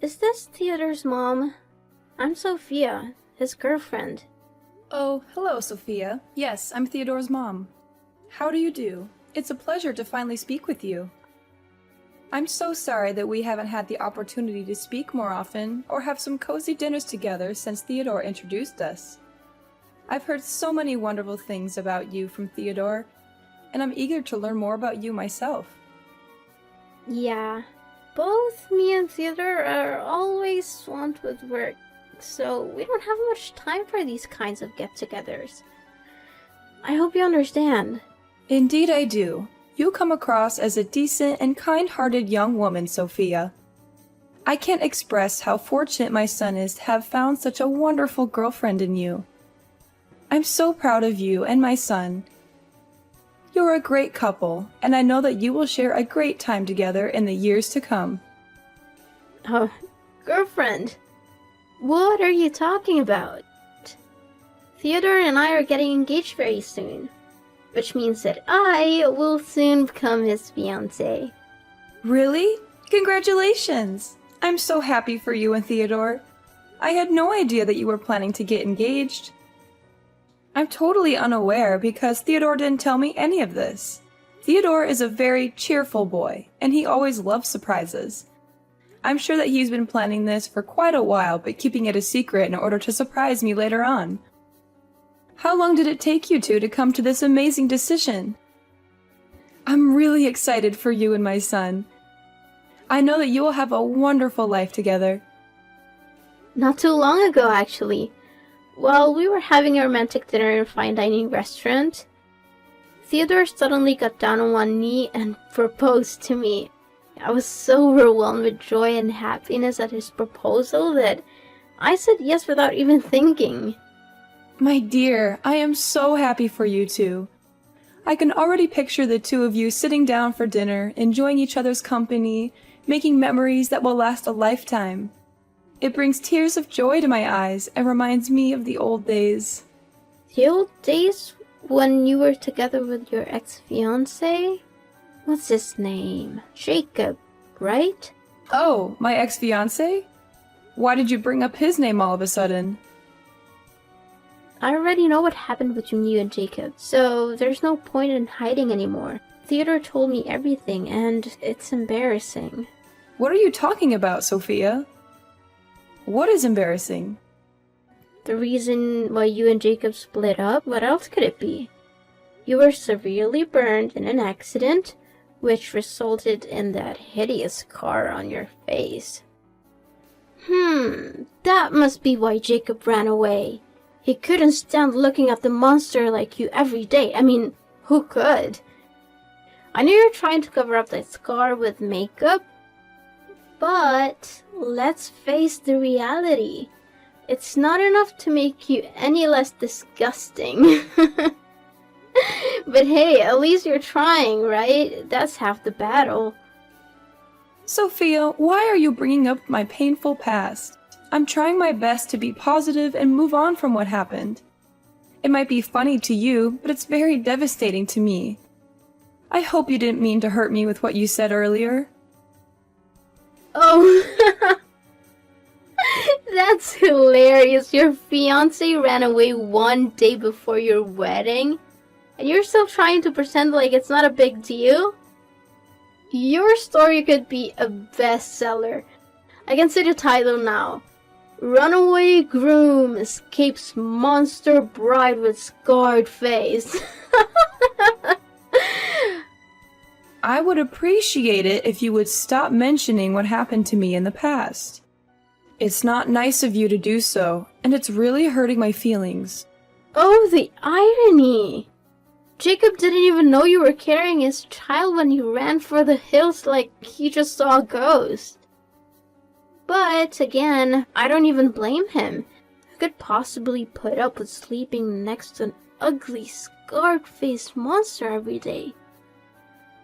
Is this Theodore's mom? I'm Sophia, his girlfriend. Oh, hello, Sophia. Yes, I'm Theodore's mom. How do you do? It's a pleasure to finally speak with you. I'm so sorry that we haven't had the opportunity to speak more often or have some cozy dinners together since Theodore introduced us. I've heard so many wonderful things about you from Theodore, and I'm eager to learn more about you myself. Yeah, both me and Theodore are always swamped with work, so we don't have much time for these kinds of get-togethers. I hope you understand. Indeed I do. You come across as a decent and kind-hearted young woman, Sophia. I can't express how fortunate my son is to have found such a wonderful girlfriend in you. I'm so proud of you and my son. You're a great couple, and I know that you will share a great time together in the years to come. Oh, girlfriend? What are you talking about? Theodore and I are getting engaged very soon, which means that I will soon become his fiancé. Really? Congratulations! I'm so happy for you and Theodore. I had no idea that you were planning to get engaged. I'm totally unaware because Theodore didn't tell me any of this. Theodore is a very cheerful boy, and he always loves surprises. I'm sure that he's been planning this for quite a while, but keeping it a secret in order to surprise me later on. How long did it take you two to come to this amazing decision? I'm really excited for you and my son. I know that you will have a wonderful life together. Not too long ago, actually. While we were having a romantic dinner in a fine dining restaurant, Theodore suddenly got down on one knee and proposed to me. I was so overwhelmed with joy and happiness at his proposal that I said yes without even thinking. My dear, I am so happy for you two. I can already picture the two of you sitting down for dinner, enjoying each other's company, making memories that will last a lifetime. It brings tears of joy to my eyes and reminds me of the old days. The old days when you were together with your ex-fiancé? What's his name? Jacob, right? Oh, my ex-fiancé? Why did you bring up his name all of a sudden? I already know what happened between you and Jacob, so there's no point in hiding anymore. Theodore told me everything, and it's embarrassing. What are you talking about, Sophia? What is embarrassing? The reason why you and Jacob split up? What else could it be? You were severely burned in an accident, which resulted in that hideous scar on your face. That must be why Jacob ran away. He couldn't stand looking at the monster like you every day. I mean, who could? I know you're trying to cover up that scar with makeup, but let's face the reality. It's not enough to make you any less disgusting. But hey, at least you're trying, right? That's half the battle. Sophia, why are you bringing up my painful past? I'm trying my best to be positive and move on from what happened. It might be funny to you, but it's very devastating to me. I hope you didn't mean to hurt me with what you said earlier. Oh, that's hilarious. Your fiancé ran away one day before your wedding, and you're still trying to pretend like it's not a big deal? Your story could be a bestseller. I can see the title now. Runaway groom escapes monster bride with scarred face. I would appreciate it if you would stop mentioning what happened to me in the past. It's not nice of you to do so, and it's really hurting my feelings. Oh, the irony! Jacob didn't even know you were carrying his child when he ran for the hills like he just saw a ghost. But, again, I don't even blame him. Who could possibly put up with sleeping next to an ugly, scarred-faced monster every day?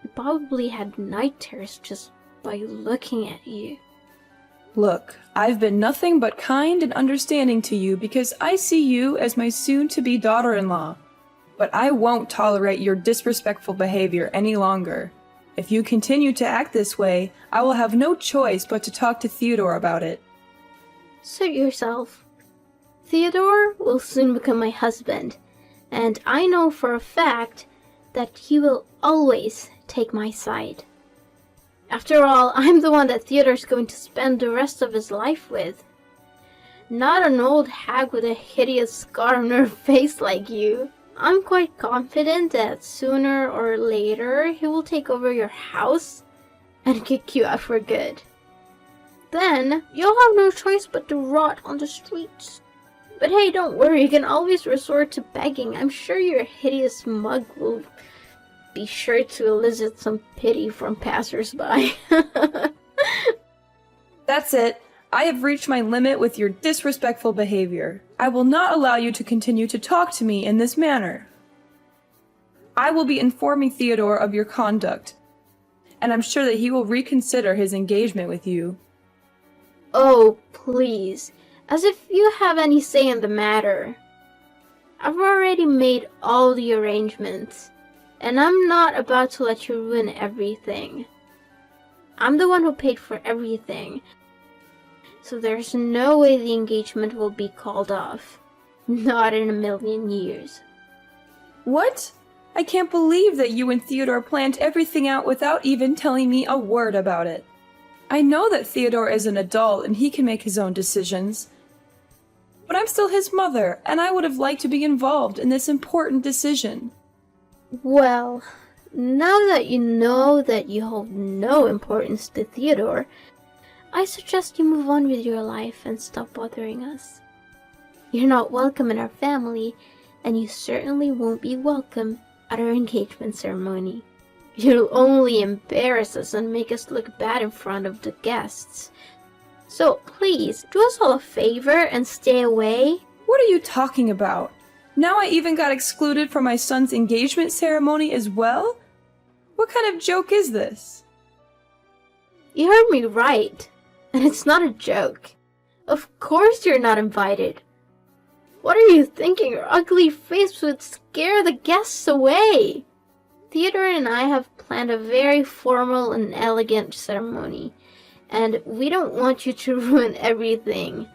He probably had night terrors just by looking at you. Look, I've been nothing but kind and understanding to you because I see you as my soon-to-be daughter-in-law. But I won't tolerate your disrespectful behavior any longer. If you continue to act this way, I will have no choice but to talk to Theodore about it. Suit yourself. Theodore will soon become my husband, and I know for a fact that he will always take my side. After all, I'm the one that Theodore's going to spend the rest of his life with. Not an old hag with a hideous scar on her face like you. I'm quite confident that sooner or later he will take over your house and kick you out for good. Then you'll have no choice but to rot on the streets. But hey, don't worry, you can always resort to begging. I'm sure your hideous mug will be sure to elicit some pity from passers-by. That's it. I have reached my limit with your disrespectful behavior. I will not allow you to continue to talk to me in this manner. I will be informing Theodore of your conduct, and I'm sure that he will reconsider his engagement with you. Oh, please. As if you have any say in the matter. I've already made all the arrangements, and I'm not about to let you ruin everything. I'm the one who paid for everything, so there's no way the engagement will be called off. Not in a million years. What? I can't believe that you and Theodore planned everything out without even telling me a word about it. I know that Theodore is an adult and he can make his own decisions. But I'm still his mother, and I would have liked to be involved in this important decision. Well, now that you know that you hold no importance to Theodore, I suggest you move on with your life and stop bothering us. You're not welcome in our family, and you certainly won't be welcome at our engagement ceremony. You'll only embarrass us and make us look bad in front of the guests. So please, do us all a favor and stay away. What are you talking about? Now I even got excluded from my son's engagement ceremony as well? What kind of joke is this? You heard me right. And it's not a joke. Of course you're not invited. What are you thinking? Your ugly face would scare the guests away. Theodore and I have planned a very formal and elegant ceremony, and we don't want you to ruin everything.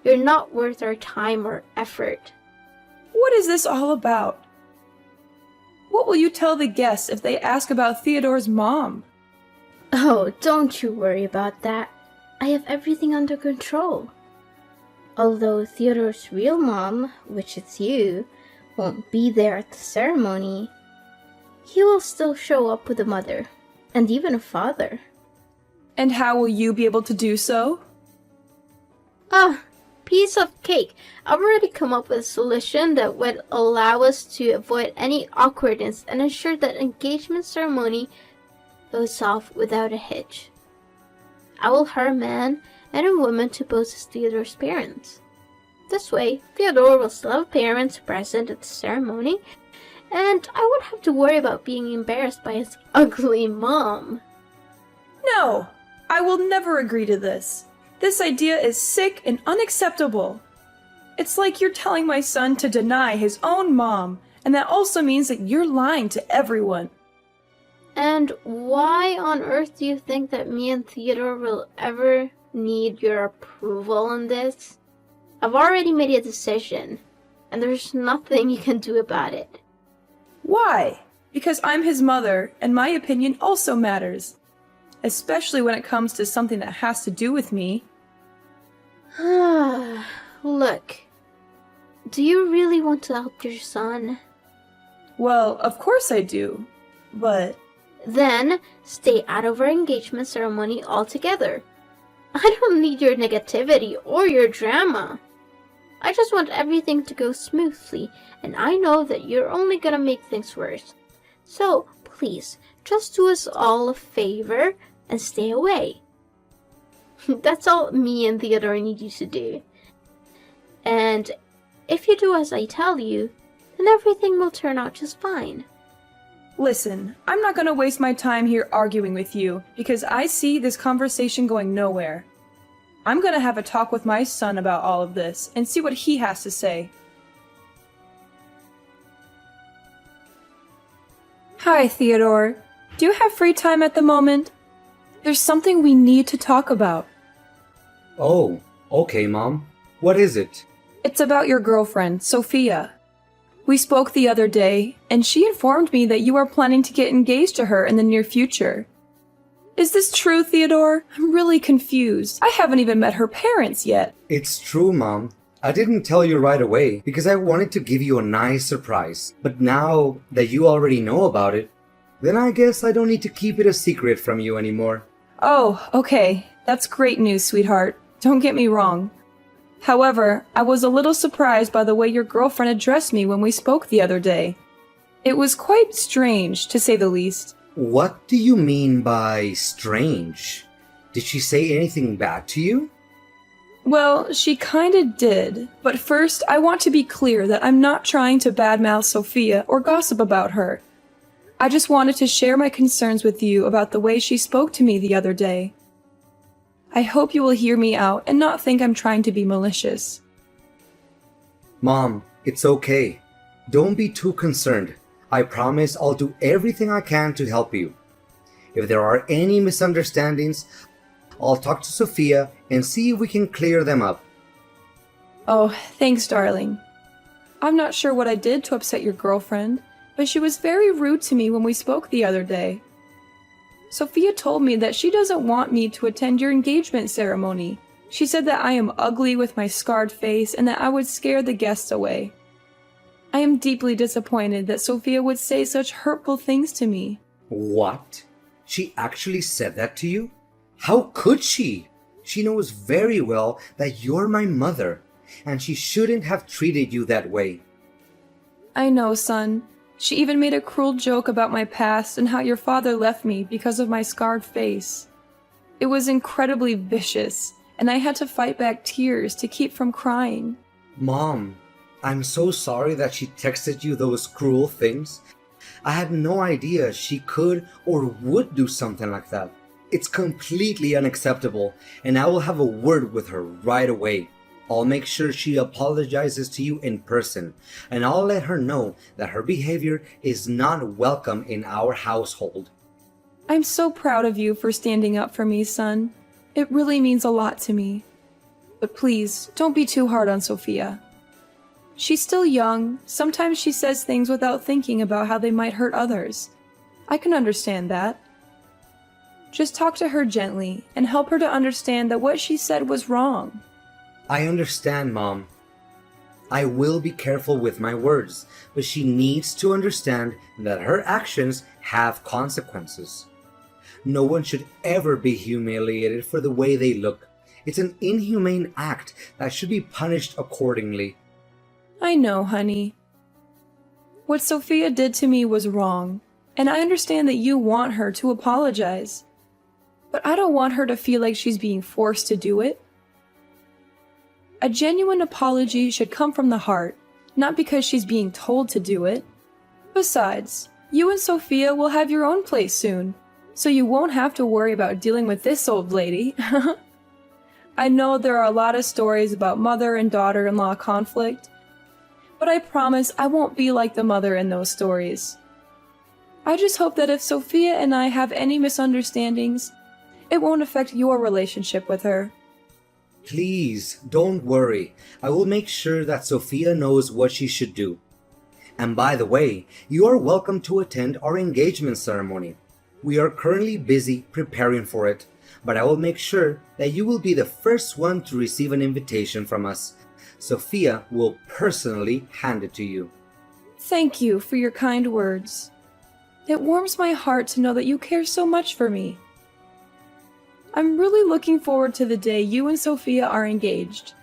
You're not worth our time or effort. What is this all about? What will you tell the guests if they ask about Theodore's mom? Oh, don't you worry about that. I have everything under control. Although Theodore's real mom, which is you, won't be there at the ceremony, he will still show up with a mother, and even a father. And how will you be able to do so? Piece of cake. I've already come up with a solution that would allow us to avoid any awkwardness and ensure that engagement ceremony goes off without a hitch. I will hire a man and a woman to pose as Theodore's parents. This way, Theodore will still have parents present at the ceremony, and I won't have to worry about being embarrassed by his ugly mom. No, I will never agree to this. This idea is sick and unacceptable. It's like you're telling my son to deny his own mom, and that also means that you're lying to everyone. And why on earth do you think that me and Theodore will ever need your approval on this? I've already made a decision, and there's nothing you can do about it. Why? Because I'm his mother, and my opinion also matters. Especially when it comes to something that has to do with me. Look, do you really want to help your son? Well, of course I do, but... Then, stay out of our engagement ceremony altogether. I don't need your negativity or your drama. I just want everything to go smoothly, and I know that you're only gonna make things worse. So, please, just do us all a favor and stay away. That's all me and Theodore need you to do. And if you do as I tell you, then everything will turn out just fine. Listen, I'm not gonna waste my time here arguing with you, because I see this conversation going nowhere. I'm gonna have a talk with my son about all of this, and see what he has to say. Hi, Theodore. Do you have free time at the moment? There's something we need to talk about. Oh, okay, Mom. What is it? It's about your girlfriend, Sophia. We spoke the other day, and she informed me that you are planning to get engaged to her in the near future. Is this true, Theodore? I'm really confused. I haven't even met her parents yet. It's true, Mom. I didn't tell you right away because I wanted to give you a nice surprise. But now that you already know about it, then I guess I don't need to keep it a secret from you anymore. Oh, okay. That's great news, sweetheart. Don't get me wrong. However, I was a little surprised by the way your girlfriend addressed me when we spoke the other day. It was quite strange, to say the least. What do you mean by strange? Did she say anything bad to you? Well, she kinda did. But first, I want to be clear that I'm not trying to badmouth Sophia or gossip about her. I just wanted to share my concerns with you about the way she spoke to me the other day. I hope you will hear me out and not think I'm trying to be malicious. Mom, it's okay. Don't be too concerned. I promise I'll do everything I can to help you. If there are any misunderstandings, I'll talk to Sophia and see if we can clear them up. Oh, thanks, darling. I'm not sure what I did to upset your girlfriend, but she was very rude to me when we spoke the other day. Sophia told me that she doesn't want me to attend your engagement ceremony. She said that I am ugly with my scarred face and that I would scare the guests away. I am deeply disappointed that Sophia would say such hurtful things to me. What? She actually said that to you? How could she? She knows very well that you're my mother, and she shouldn't have treated you that way. I know, son. She even made a cruel joke about my past and how your father left me because of my scarred face. It was incredibly vicious, and I had to fight back tears to keep from crying. Mom, I'm so sorry that she texted you those cruel things. I had no idea she could or would do something like that. It's completely unacceptable, and I will have a word with her right away. I'll make sure she apologizes to you in person, and I'll let her know that her behavior is not welcome in our household. I'm so proud of you for standing up for me, son. It really means a lot to me. But please, don't be too hard on Sophia. She's still young. Sometimes she says things without thinking about how they might hurt others. I can understand that. Just talk to her gently and help her to understand that what she said was wrong. I understand, Mom. I will be careful with my words, but she needs to understand that her actions have consequences. No one should ever be humiliated for the way they look. It's an inhumane act that should be punished accordingly. I know, honey. What Sophia did to me was wrong, and I understand that you want her to apologize. But I don't want her to feel like she's being forced to do it. A genuine apology should come from the heart, not because she's being told to do it. Besides, you and Sophia will have your own place soon, so you won't have to worry about dealing with this old lady. I know there are a lot of stories about mother and daughter-in-law conflict, but I promise I won't be like the mother in those stories. I just hope that if Sophia and I have any misunderstandings, it won't affect your relationship with her. Please, don't worry. I will make sure that Sophia knows what she should do. And by the way, you are welcome to attend our engagement ceremony. We are currently busy preparing for it, but I will make sure that you will be the first one to receive an invitation from us. Sophia will personally hand it to you. Thank you for your kind words. It warms my heart to know that you care so much for me. I'm really looking forward to the day you and Sophia are engaged,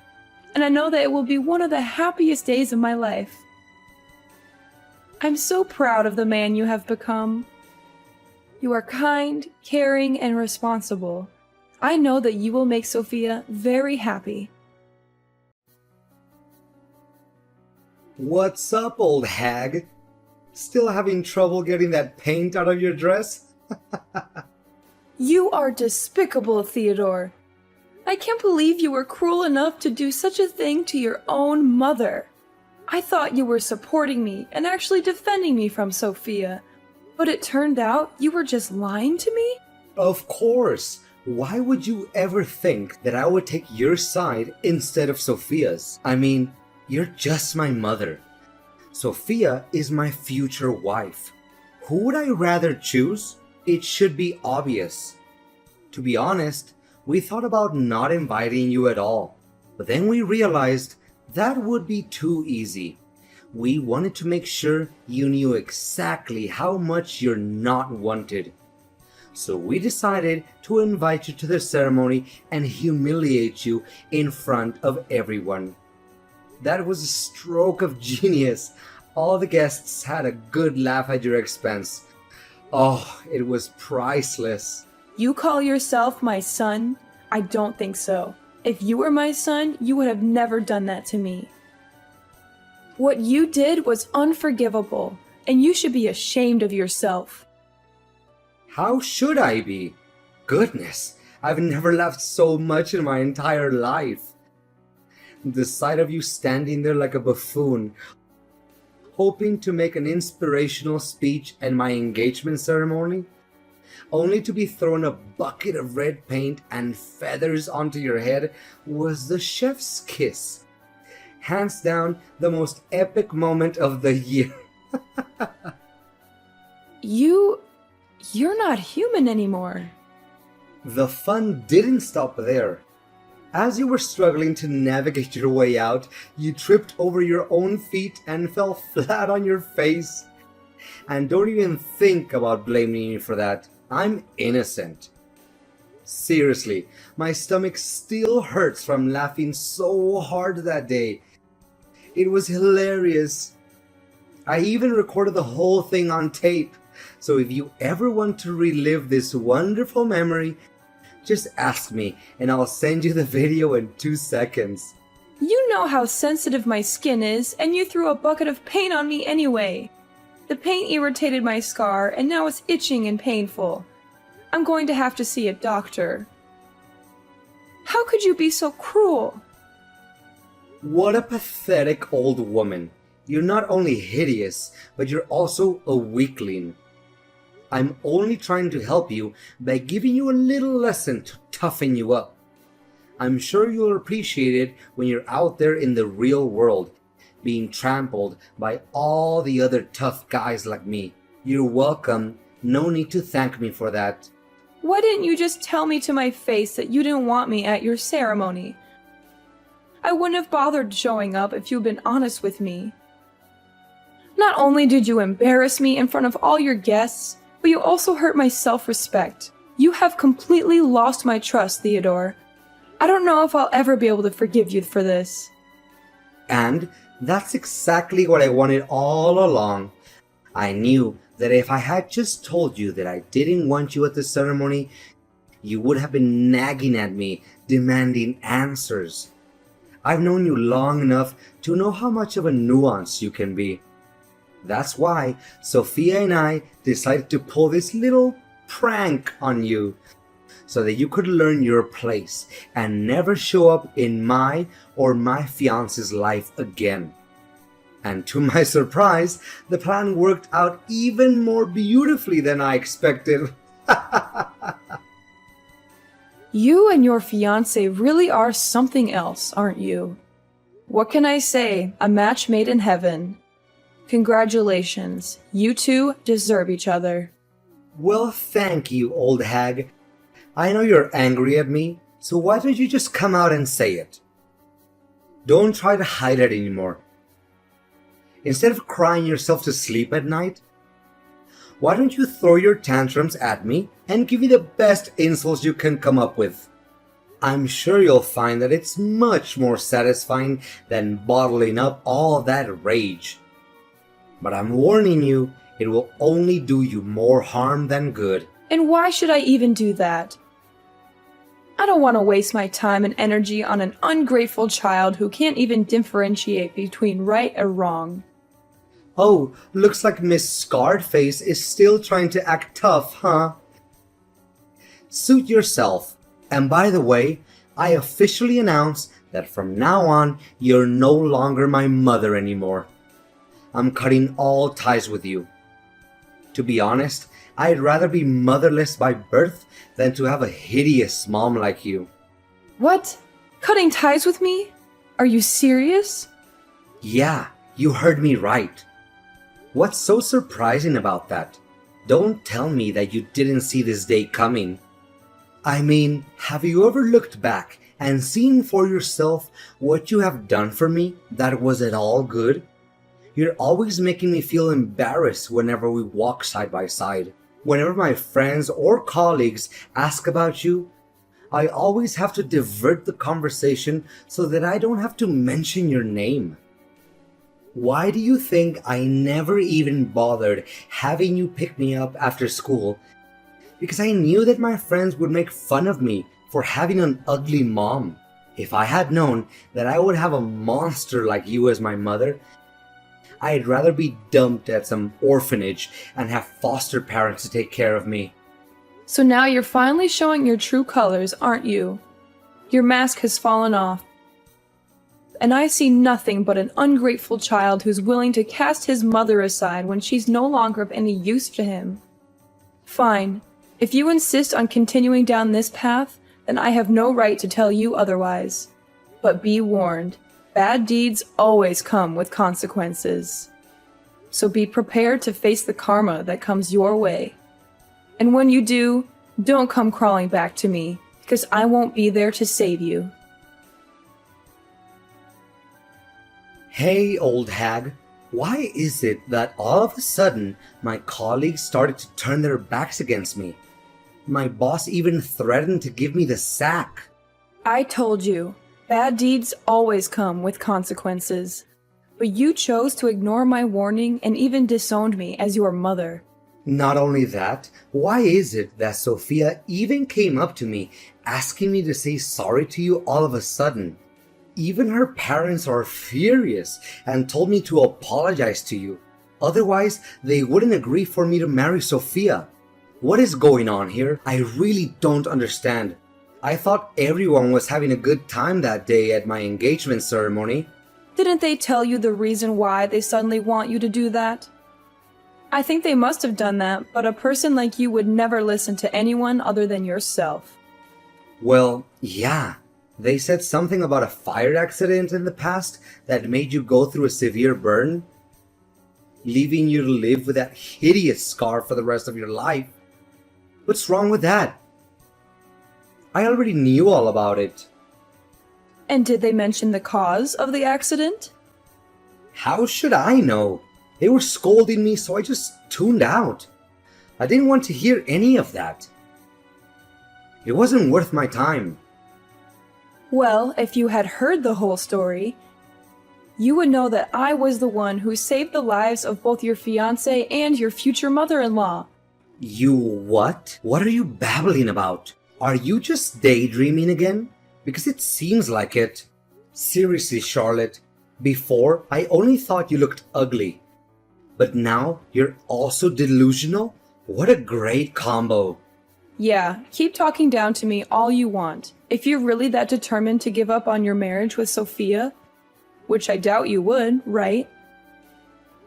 and I know that it will be one of the happiest days of my life. I'm so proud of the man you have become. You are kind, caring, and responsible. I know that you will make Sophia very happy. What's up, old hag? Still having trouble getting that paint out of your dress? You are despicable, Theodore. I can't believe you were cruel enough to do such a thing to your own mother. I thought you were supporting me and actually defending me from Sophia, But it turned out you were just lying to me? Of course! Why would you ever think that I would take your side instead of Sophia's? I mean, you're just my mother. Sophia is my future wife. Who would I rather choose? It should be obvious. To be honest, we thought about not inviting you at all, but then we realized that would be too easy. We wanted to make sure you knew exactly how much you're not wanted. So we decided to invite you to the ceremony and humiliate you in front of everyone. That was a stroke of genius. All the guests had a good laugh at your expense. Oh, it was priceless. You call yourself my son? I don't think so. If you were my son, you would have never done that to me. What you did was unforgivable, and you should be ashamed of yourself. How should I be? Goodness, I've never laughed so much in my entire life. The sight of you standing there like a buffoon, hoping to make an inspirational speech at my engagement ceremony, only to be thrown a bucket of red paint and feathers onto your head, was the chef's kiss. Hands down, the most epic moment of the year. You're not human anymore. The fun didn't stop there. As you were struggling to navigate your way out, you tripped over your own feet and fell flat on your face. And don't even think about blaming me for that. I'm innocent. Seriously, my stomach still hurts from laughing so hard that day. It was hilarious. I even recorded the whole thing on tape. So if you ever want to relive this wonderful memory, just ask me and I'll send you the video in 2 seconds. You know how sensitive my skin is, and you threw a bucket of paint on me anyway. The paint irritated my scar, and now it's itching and painful. I'm going to have to see a doctor. How could you be so cruel? What a pathetic old woman. You're not only hideous, but you're also a weakling. I'm only trying to help you by giving you a little lesson to toughen you up. I'm sure you'll appreciate it when you're out there in the real world, being trampled by all the other tough guys like me. You're welcome. No need to thank me for that. Why didn't you just tell me to my face that you didn't want me at your ceremony? I wouldn't have bothered showing up if you'd been honest with me. Not only did you embarrass me in front of all your guests, but you also hurt my self-respect. You have completely lost my trust, Theodore. I don't know if I'll ever be able to forgive you for this. And that's exactly what I wanted all along. I knew that if I had just told you that I didn't want you at the ceremony, you would have been nagging at me, demanding answers. I've known you long enough to know how much of a nuance you can be. That's why Sophia and I decided to pull this little prank on you, so that you could learn your place and never show up in my or my fiance's life again. And to my surprise, the plan worked out even more beautifully than I expected. You and your fiancé really are something else, aren't you? What can I say? A match made in heaven. Congratulations. You two deserve each other. Well, thank you, old hag. I know you're angry at me, so why don't you just come out and say it? Don't try to hide it anymore. Instead of crying yourself to sleep at night, why don't you throw your tantrums at me and give me the best insults you can come up with? I'm sure you'll find that it's much more satisfying than bottling up all that rage. But I'm warning you, it will only do you more harm than good. And why should I even do that? I don't want to waste my time and energy on an ungrateful child who can't even differentiate between right or wrong. Oh, looks like Miss Scarred Face is still trying to act tough, huh? Suit yourself. And by the way, I officially announce that from now on, you're no longer my mother anymore. I'm cutting all ties with you. To be honest, I'd rather be motherless by birth than to have a hideous mom like you. What? Cutting ties with me? Are you serious? Yeah, you heard me right. What's so surprising about that? Don't tell me that you didn't see this day coming. I mean, have you ever looked back and seen for yourself what you have done for me that was at all good? You're always making me feel embarrassed whenever we walk side by side. Whenever my friends or colleagues ask about you, I always have to divert the conversation so that I don't have to mention your name. Why do you think I never even bothered having you pick me up after school? Because I knew that my friends would make fun of me for having an ugly mom. If I had known that I would have a monster like you as my mother, I'd rather be dumped at some orphanage and have foster parents to take care of me. So now you're finally showing your true colors, aren't you? Your mask has fallen off. And I see nothing but an ungrateful child who's willing to cast his mother aside when she's no longer of any use to him. Fine. If you insist on continuing down this path, then I have no right to tell you otherwise. But be warned. Bad deeds always come with consequences. So be prepared to face the karma that comes your way. And when you do, don't come crawling back to me, because I won't be there to save you. Hey, old hag, why is it that all of a sudden my colleagues started to turn their backs against me? My boss even threatened to give me the sack. I told you. Bad deeds always come with consequences. But you chose to ignore my warning and even disowned me as your mother. Not only that, why is it that Sophia even came up to me asking me to say sorry to you all of a sudden? Even her parents are furious and told me to apologize to you. Otherwise, they wouldn't agree for me to marry Sophia. What is going on here? I really don't understand. I thought everyone was having a good time that day at my engagement ceremony. Didn't they tell you the reason why they suddenly want you to do that? I think they must have done that, but a person like you would never listen to anyone other than yourself. Well, yeah. They said something about a fire accident in the past that made you go through a severe burn, leaving you to live with that hideous scar for the rest of your life. What's wrong with that? I already knew all about it. And did they mention the cause of the accident? How should I know? They were scolding me, so I just tuned out. I didn't want to hear any of that. It wasn't worth my time. Well, if you had heard the whole story, you would know that I was the one who saved the lives of both your fiancé and your future mother-in-law. You what? What are you babbling about? Are you just daydreaming again? Because it seems like it. Seriously, Charlotte, before I only thought you looked ugly. But now you're also delusional? What a great combo. Yeah, keep talking down to me all you want. If you're really that determined to give up on your marriage with Sophia, which I doubt you would, right?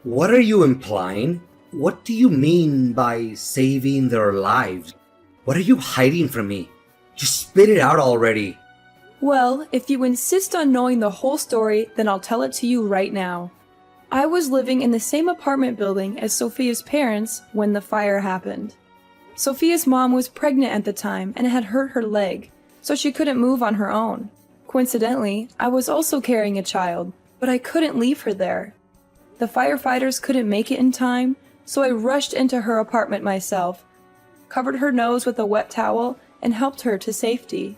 What are you implying? What do you mean by saving their lives? What are you hiding from me? Just spit it out already. Well, if you insist on knowing the whole story, then I'll tell it to you right now. I was living in the same apartment building as Sophia's parents when the fire happened. Sophia's mom was pregnant at the time and had hurt her leg, so she couldn't move on her own. Coincidentally, I was also carrying a child, but I couldn't leave her there. The firefighters couldn't make it in time, so I rushed into her apartment myself, covered her nose with a wet towel, and helped her to safety.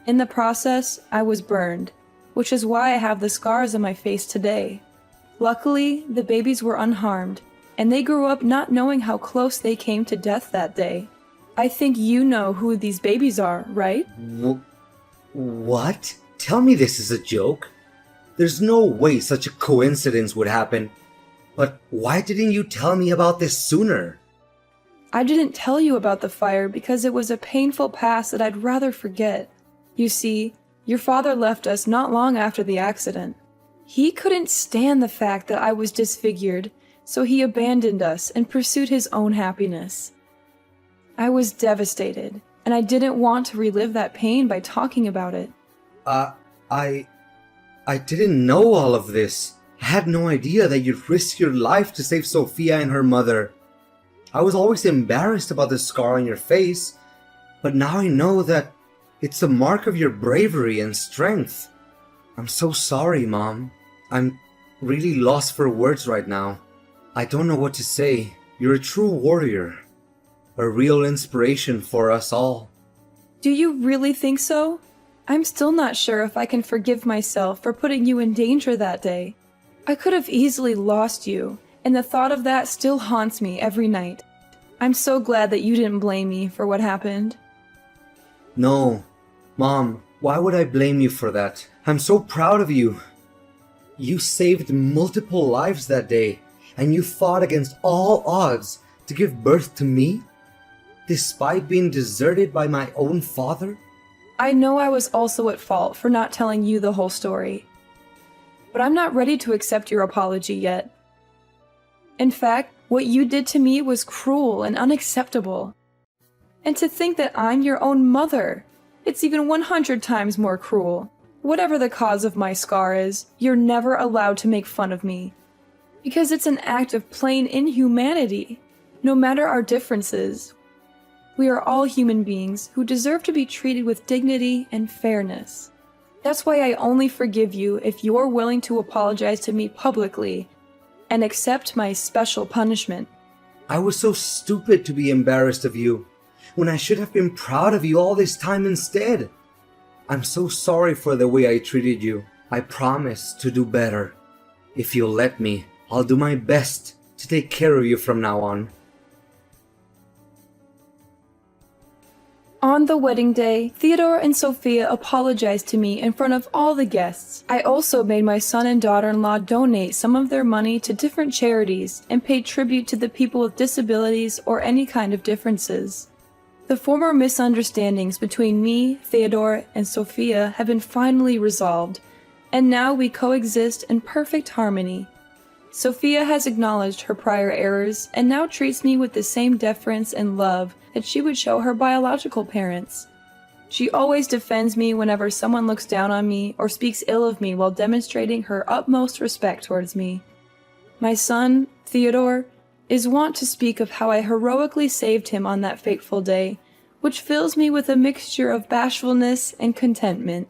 In the process, I was burned, which is why I have the scars on my face today. Luckily, the babies were unharmed, and they grew up not knowing how close they came to death that day. I think you know who these babies are, right? What? Tell me this is a joke. There's no way such a coincidence would happen. But why didn't you tell me about this sooner? I didn't tell you about the fire because it was a painful past that I'd rather forget. You see, your father left us not long after the accident. He couldn't stand the fact that I was disfigured, so he abandoned us and pursued his own happiness. I was devastated, and I didn't want to relive that pain by talking about it. I didn't know all of this. I had no idea that you'd risk your life to save Sophia and her mother. I was always embarrassed about the scar on your face, but now I know that it's a mark of your bravery and strength. I'm so sorry, Mom. I'm really lost for words right now. I don't know what to say. You're a true warrior. A real inspiration for us all. Do you really think so? I'm still not sure if I can forgive myself for putting you in danger that day. I could have easily lost you, and the thought of that still haunts me every night. I'm so glad that you didn't blame me for what happened. No. Mom, why would I blame you for that? I'm so proud of you. You saved multiple lives that day, and you fought against all odds to give birth to me, despite being deserted by my own father? I know I was also at fault for not telling you the whole story, but I'm not ready to accept your apology yet. In fact, what you did to me was cruel and unacceptable. And to think that I'm your own mother, it's even 100 times more cruel. Whatever the cause of my scar is, you're never allowed to make fun of me. Because it's an act of plain inhumanity. No matter our differences, we are all human beings who deserve to be treated with dignity and fairness. That's why I only forgive you if you're willing to apologize to me publicly and accept my special punishment. I was so stupid to be embarrassed of you, when I should have been proud of you all this time instead. I'm so sorry for the way I treated you. I promise to do better. If you'll let me, I'll do my best to take care of you from now on. On the wedding day, Theodore and Sophia apologized to me in front of all the guests. I also made my son and daughter-in-law donate some of their money to different charities and paid tribute to the people with disabilities or any kind of differences. The former misunderstandings between me, Theodore, and Sophia have been finally resolved, and now we coexist in perfect harmony. Sophia has acknowledged her prior errors and now treats me with the same deference and love that she would show her biological parents. She always defends me whenever someone looks down on me or speaks ill of me while demonstrating her utmost respect towards me. My son, Theodore, is wont to speak of how I heroically saved him on that fateful day, which fills me with a mixture of bashfulness and contentment.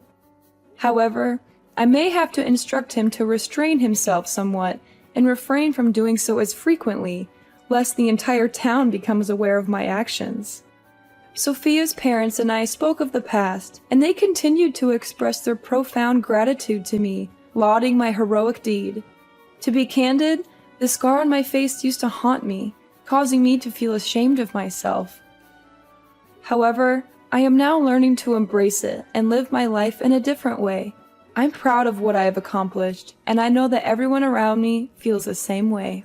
However, I may have to instruct him to restrain himself somewhat and refrain from doing so as frequently, lest the entire town becomes aware of my actions. Sophia's parents and I spoke of the past, and they continued to express their profound gratitude to me, lauding my heroic deed. To be candid, the scar on my face used to haunt me, causing me to feel ashamed of myself. However, I am now learning to embrace it and live my life in a different way. I'm proud of what I have accomplished, and I know that everyone around me feels the same way.